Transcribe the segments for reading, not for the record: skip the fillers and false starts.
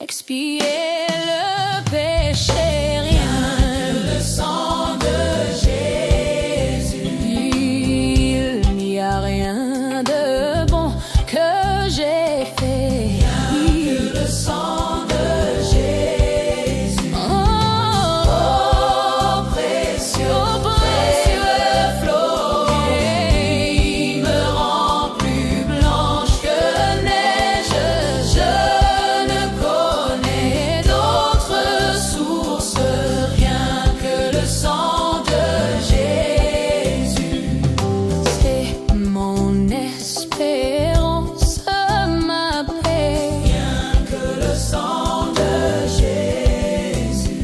expier le péché, rien que le sang de Jésus. Il n'y a rien de bon que j'ai fait, rien que le sang de Jésus. Oh, précieux, précieux flot qui me rend plus blanche que neige. Je ne connais d'autre source, rien que le sang de Jésus. C'est mon espérance, ma paix, rien que le sang de Jésus.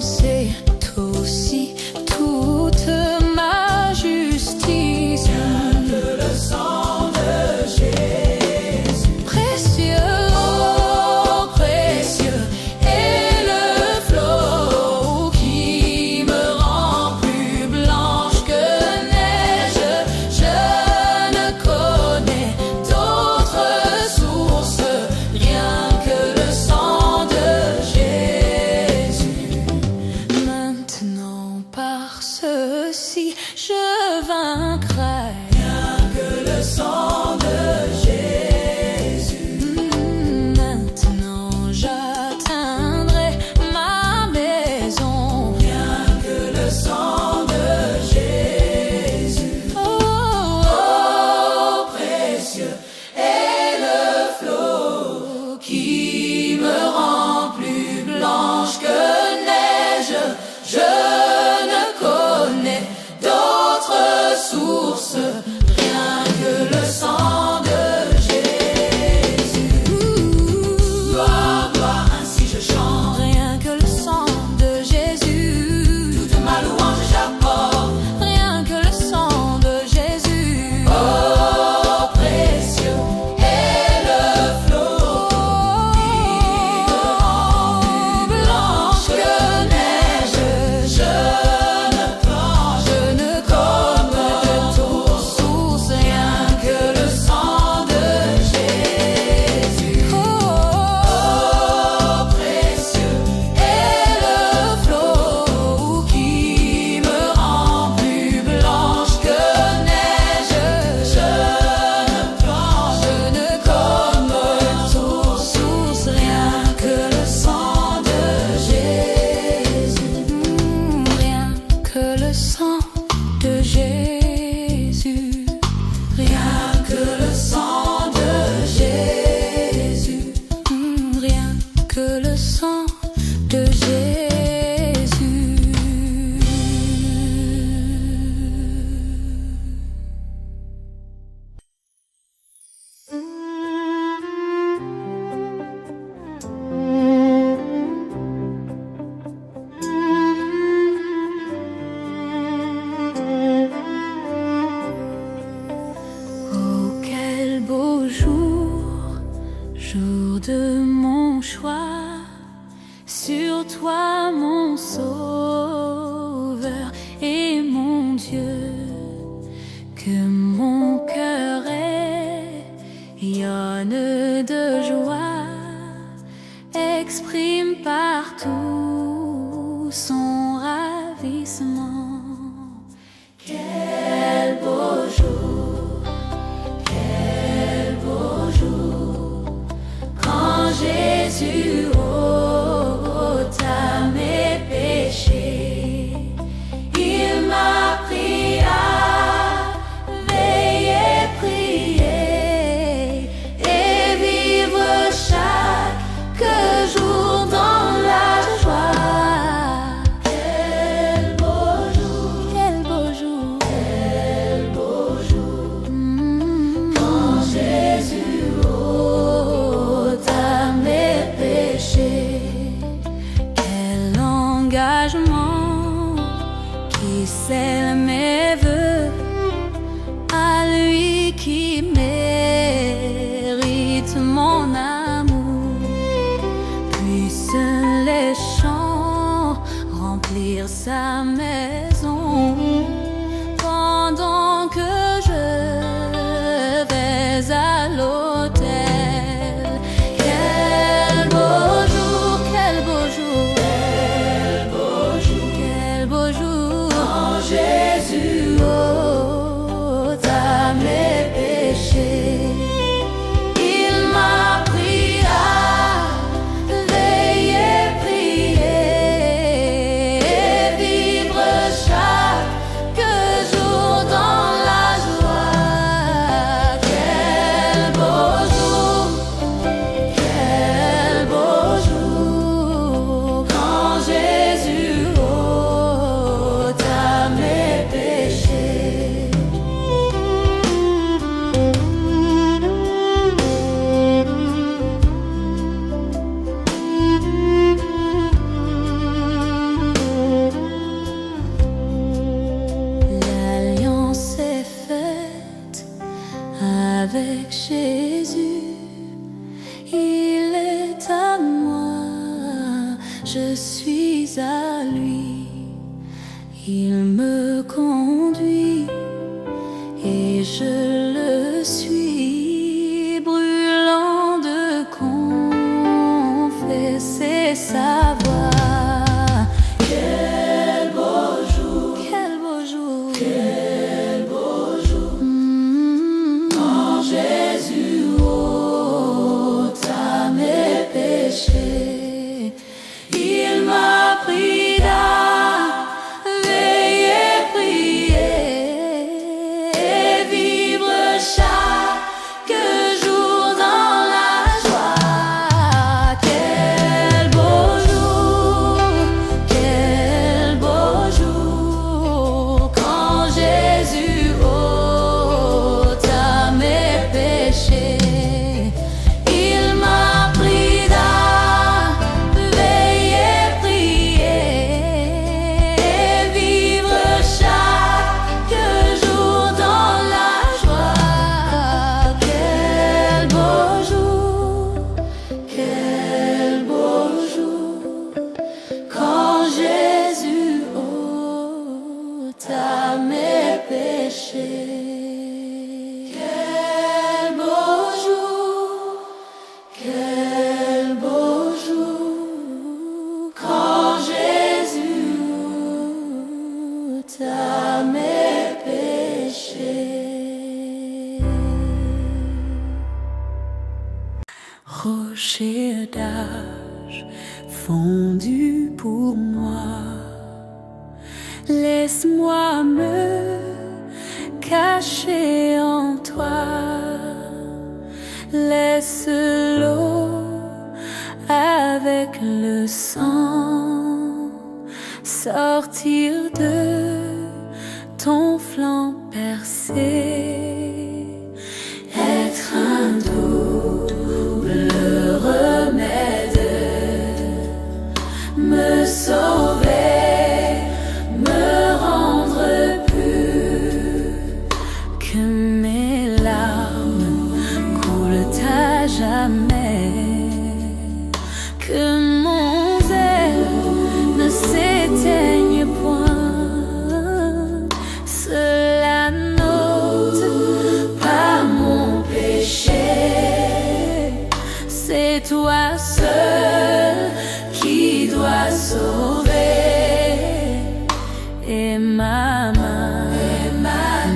C'est aussi toute ma justice, rien que le sang de Jésus. Précieux, oh, précieux est le flot qui me rend plus blanche que neige. Je ne connais d'autre source, rien que le sang de Jésus. Maintenant par ceci je vaincrai, rien que le sang de Jésus. Maintenant j'atteindrai ma maison, rien que le sang de Jésus. Oh, précieux est le flot qui me rend plus blanche que neige. Je ne connais d'autre source, rien que le sang de Jésus. Gloire, gloire, ainsi je chante, rien que le sang de Jésus. Toute ma louange j'apporte, rien que le sang de Jésus. Oh, précieux est le flot qui me rend plus blanche que neige. Je ne connais d'autre source, rien que le sang de Jésus. Oh, précieux est le flot qui me rend plus blanche que neige. Je ne connais d'autre source, rien que le sang de Jésus. Rien que le sang de Jésus. Rien que le sang de Jésus. Rien que le sang de Jésus. Oh, quel beau jour, jour de mon choix. Sur toi, mon sauveur et mon Dieu, que mon cœur rayonne de joie, exprime partout son ravissement. Quel beau jour, quel beau jour, quand Jésus ôta mes péchés. Il m'a pris à veiller, prier et vivre chaque jour dans la joie. Quel beau jour, quel beau jour, quel beau jour, quand Jésus ôta mes péchés. Quel engagement qui scelle mes vœux à lui qui mérite mon amour. Puissent les chants remplir sa maison pendant que je vais à l'autel. Quel beau je suis à lui. Il me conduit et je le suis, brûlant de confesser sa voix. Quel beau jour, quel beau jour, quel beau jour, quand Jésus ôta mes péchés. Il m'a pris d'à veiller, prier et vivre chaque jour dans la joie. Quel beau jour, quel beau jour, quand Jésus ôta mes péchés. Il m'a pris d'à veiller, prier et vivre chaque jour dans la joie. Quel beau jour, quel beau jour, quand Jésus ôta mes péchés. Quel beau jour, quel beau jour, quand Jésus ôta mes péchés. Rocher d'âge fondu pour moi, laisse-moi me cacher en toi. Laisse l'eau avec le sang sortir de ton flanc percé. Être un double remède, me sauver, me rendre pur, que mes larmes coulent à jamais, que mon zèle ne s'éteigne point. Cela n'ôte pas mon péché, c'est toi seul qui dois sauver. Et ma main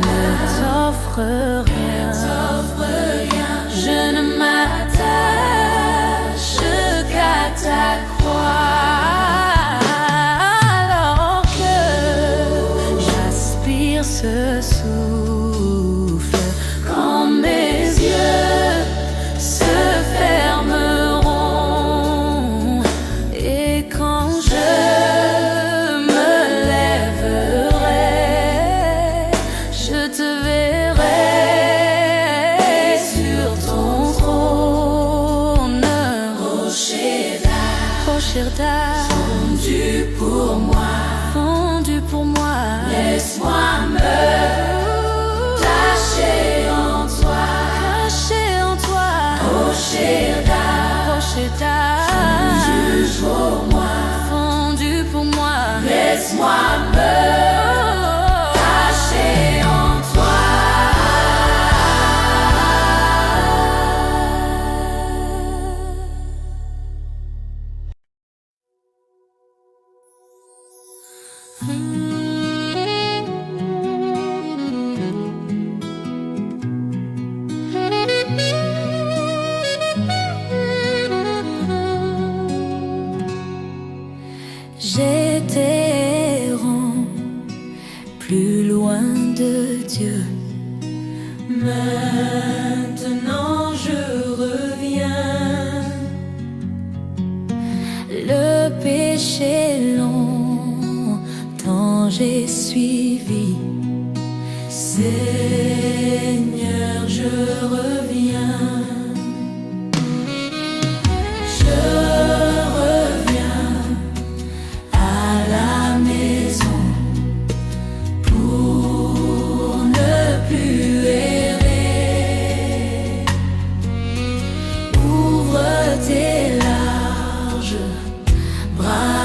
ne t'offre rien, je ne m'attache qu'à ta croix. Alors que j'aspire ce souffle, quand mes yeux se fermeront et quand je me lèverai, je te verrai sur ton trône. Rocher d'âge fondu pour moi, laisse-moi me cacher en toi, rocher d'âge fondu pour moi, laisse-moi me cacher en toi. J'étais errant, plus loin de Dieu. Maintenant je reviens. Le péché longtemps j'ai suivi. Seigneur, je reviens. Je reviens à la maison pour ne plus errer. Ouvre tes larges bras.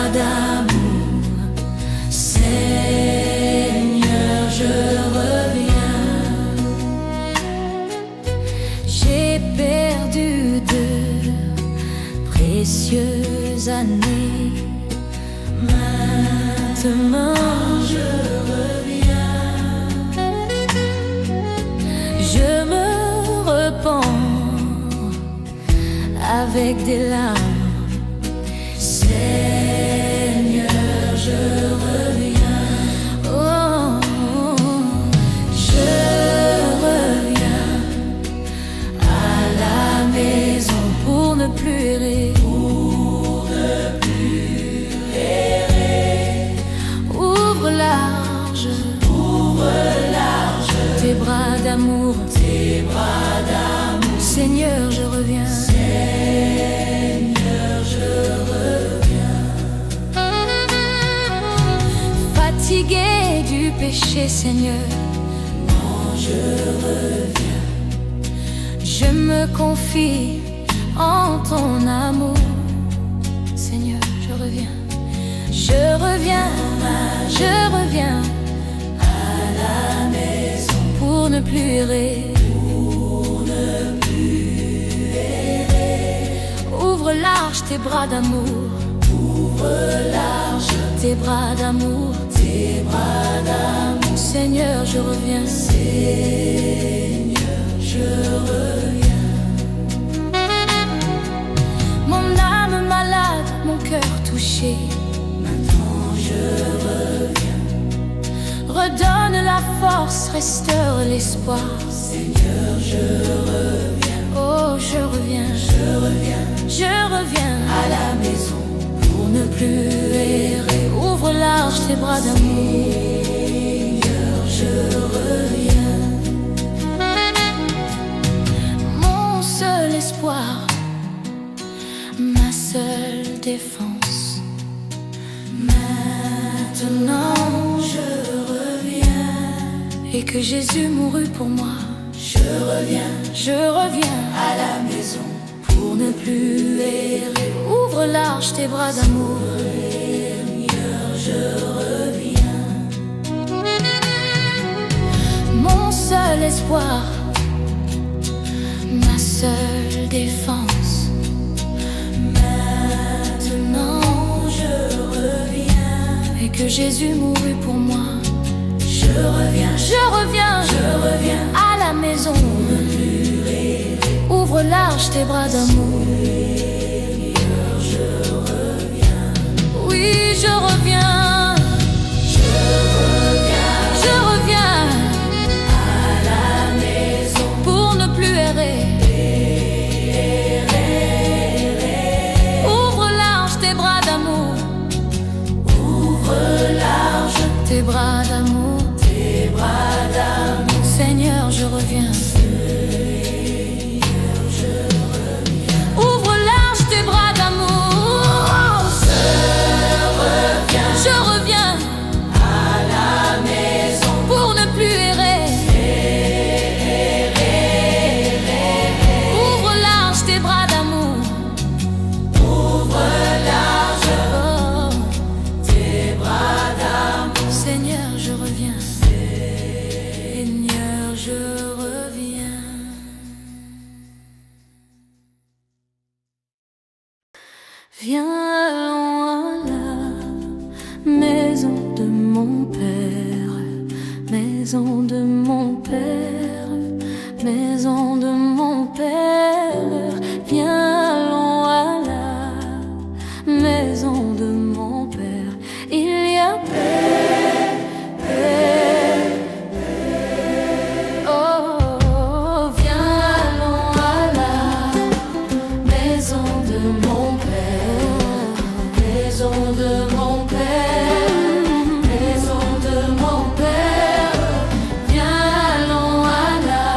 précieuses années. Maintenant je reviens, je me repens avec des larmes. Seigneur, je reviens, oh, je reviens à la maison pour ne plus errer. Ouvre large tes bras d'amour, Seigneur, je reviens. Seigneur, je reviens. Fatigué du péché, Seigneur, non, je reviens. Je me confie en ton amour, Seigneur, je reviens. Je reviens, je reviens à la maison pour ne plus errer. Ouvre large tes bras d'amour, ouvre large tes bras d'amour, Seigneur, je reviens. Seigneur, je reviens. Mon âme malade, mon cœur touché, maintenant je reviens. Redonne la force, restaure l'espoir, Seigneur, je reviens. Oh, je reviens, je reviens, je reviens à la maison pour ne plus errer. Ouvre large tes bras d'amour, Seigneur, je reviens. Mon seul espoir, ma seule défense. Maintenant je reviens, et que Jésus mourut pour moi. Je reviens à la maison pour ne plus errer. Ouvre large tes bras d'amour, Seigneur, je reviens. Mon seul espoir, ma seule défense. Maintenant je reviens, et que Jésus mourut pour moi. Je reviens, je reviens, je reviens à la maison. Ouvre large tes bras d'amour, je reviens. Oui, je reviens, je reviens, je reviens à la maison pour ne plus errer. Ouvre large tes bras d'amour, ouvre large tes bras d'amour, Seigneur, je reviens. Ouvre large tes bras d'amour, je reviens à la maison pour ne plus errer. Ouvre large tes bras d'amour, ouvre large tes bras d'amour, Seigneur, je reviens. Seigneur, je reviens. Viens à la maison de mon Père, maison de mon Père, maison de mon Père. Viens à la maison de mon Père. Il y a paix, paix. Oh, viens allons à la maison de mon Père, maison de mon Père, maison de mon Père. Viens allons à la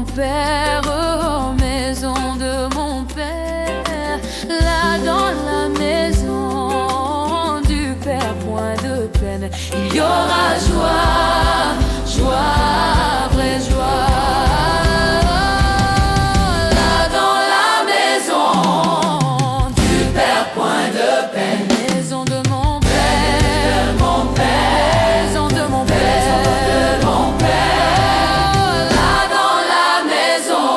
mon Père, oh, maison de mon Père. Là dans la maison du Père, point de peine. Il y aura joie, joie, vraie joie. Là dans la maison du Père, point de peine. Maison de mon Père, mon Père. Maison de mon Père, de mon Père. Là dans la maison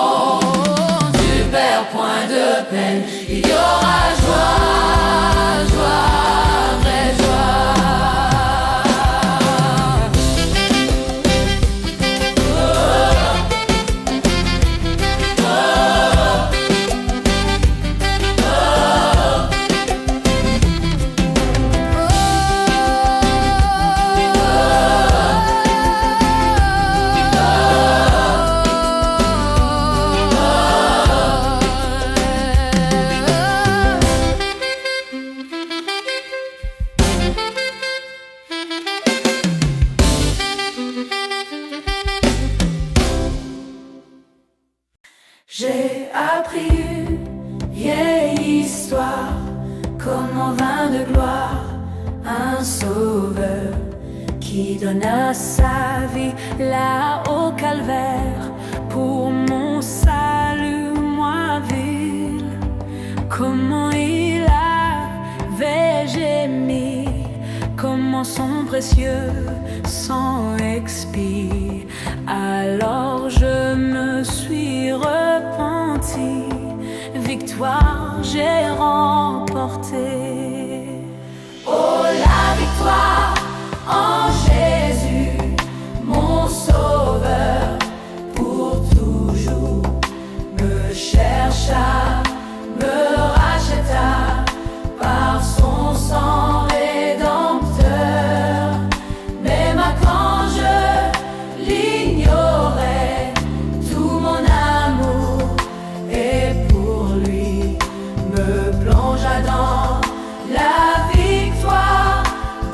du Père, point de peine. Il y aura joie, joie, vraie joie. J'ai appris une vieille histoire, comme en vin de gloire, un sauveur qui donna sa vie là au calvaire pour mon salut, moi vil. Comment il avait gémi, comment son précieux sang expie. Alors je me suis repenti, victoire j'ai remporté. Oh la victoire en Jésus, mon sauveur, pour toujours me chercha, me racheta par son sang rédempteur. Même quand je l'ignorais, tout mon amour et pour lui me plongea dans la victoire,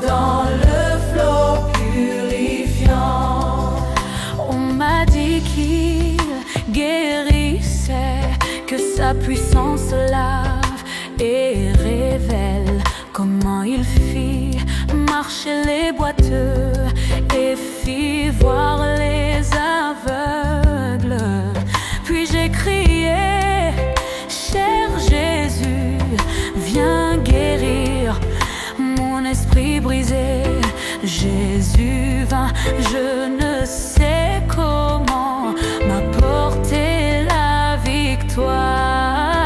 dans le flot purifiant. On m'a dit qu'il guérissait, que sa puissance lave et révèle. Comment il fit marcher les boiteux et fit voir les aveugles. Puis j'ai crié, cher Jésus, viens guérir mon esprit brisé. Jésus vint, je ne sais comment, m'apporter la victoire.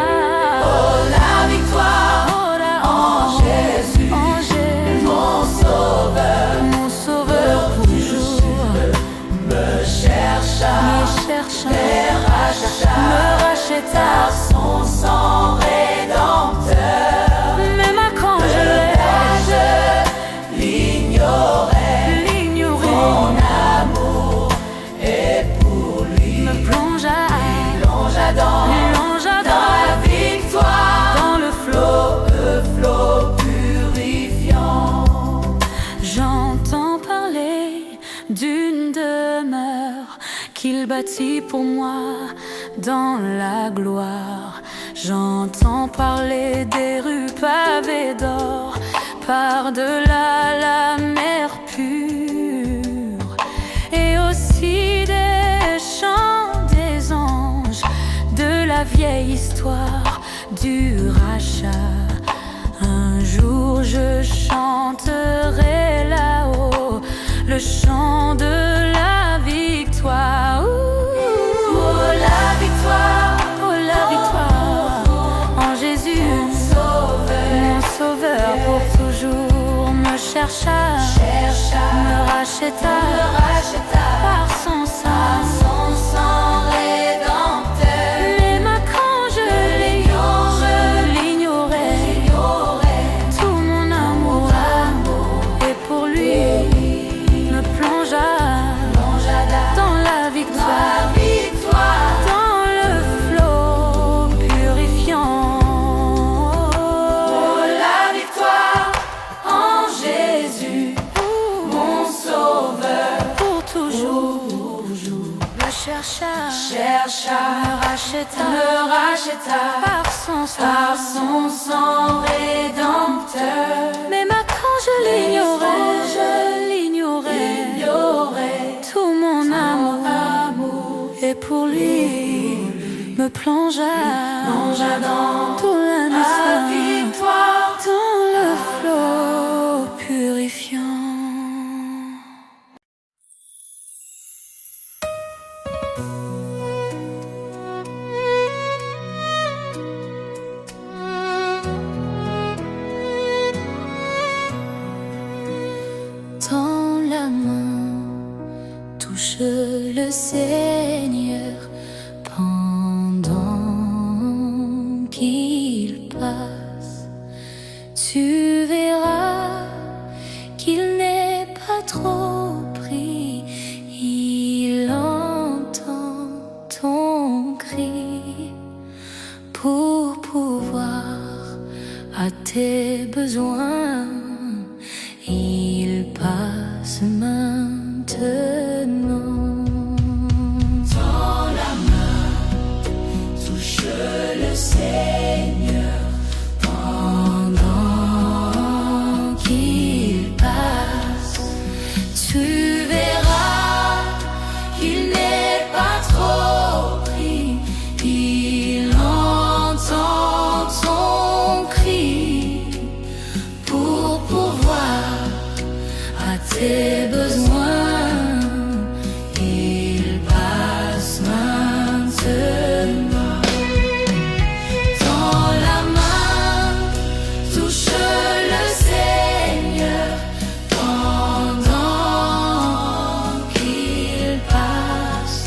Oh la victoire, oh, la, en Jésus, en Jésus, mon sauveur pour toujours. Me chercha, me racheta par son sang rédempteur. Même quand je l'ignorais, mon amour et pour lui me plongea dans la victoire, dans le flot purifiant. J'entends parler d'une demeure qu'il bâtit pour moi dans la gloire. J'entends parler des rues pavées d'or, par-delà la mer pure, et aussi des chants des anges, de la vieille histoire du rachat. Un jour je chanterai là-haut le chant de la victoire. Oh la victoire, oh la victoire en Jésus, mon sauveur pour toujours. Me chercha, me racheta par son sang rédempteur. Même quand je l'ignorais, tout mon amour et pour lui me plongea dans la victoire, dans le flot purifiant. Oh la victoire en Jésus, mon sauveur. me racheta par son sang rédempteur. Mais quand je l'ignorais, tout mon amour, et pour lui me plongea dans tout la victoire, dans le flot purifiant. Tends la main, touche le Seigneur pendant qu'il passe. Tu verras qu'il n'est pas trop pris, il entend ton cri pour pouvoir à tes besoins. Il passe maintenant. Tends la main, touche le Seigneur pendant qu'il passe. Tu verras qu'il n'est pas trop pris, il entend ton cri pour pouvoir à tes besoins. Il passe maintenant. Tends la main, touche le Seigneur pendant qu'il passe.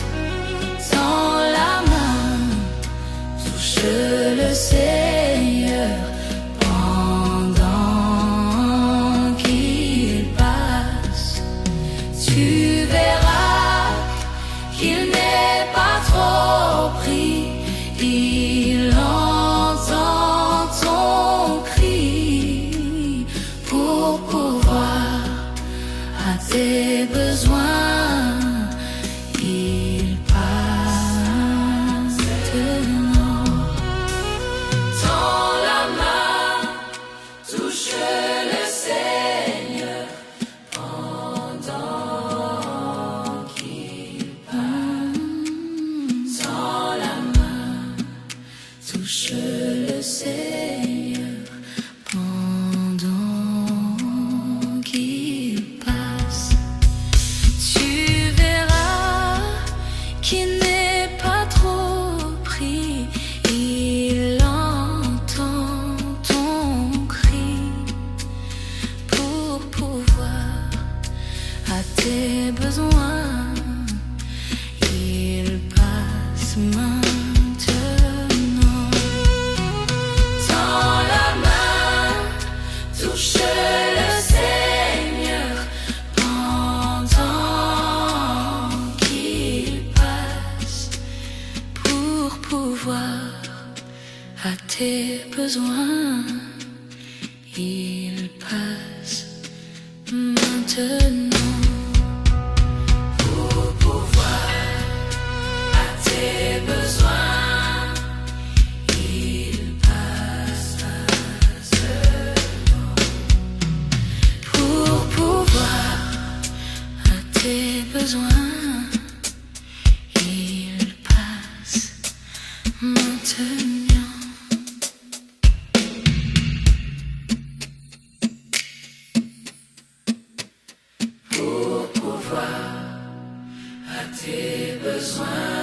Tends la main, touche le Seigneur pendant qu'il passe. Tu verras qu'il n'est pas trop pris, il entend ton cri pour pouvoir à tes besoins. Il passe maintenant. Tends la main, touche le Seigneur pendant qu'il passe. Tends la main, touche le Seigneur pendant qu'il passe. Tu verras qu'il n'est pas trop pris, il entend ton cri pour pouvoir à tes besoins. Il passe maintenant. Tends la main, touche le Seigneur pendant qu'il passe pour pouvoir à tes besoins. Il passe maintenant. Pour pouvoir à tes besoins, il passe maintenant. Pour pouvoir à tes besoins, il passe maintenant. Pour pouvoir à tes besoins.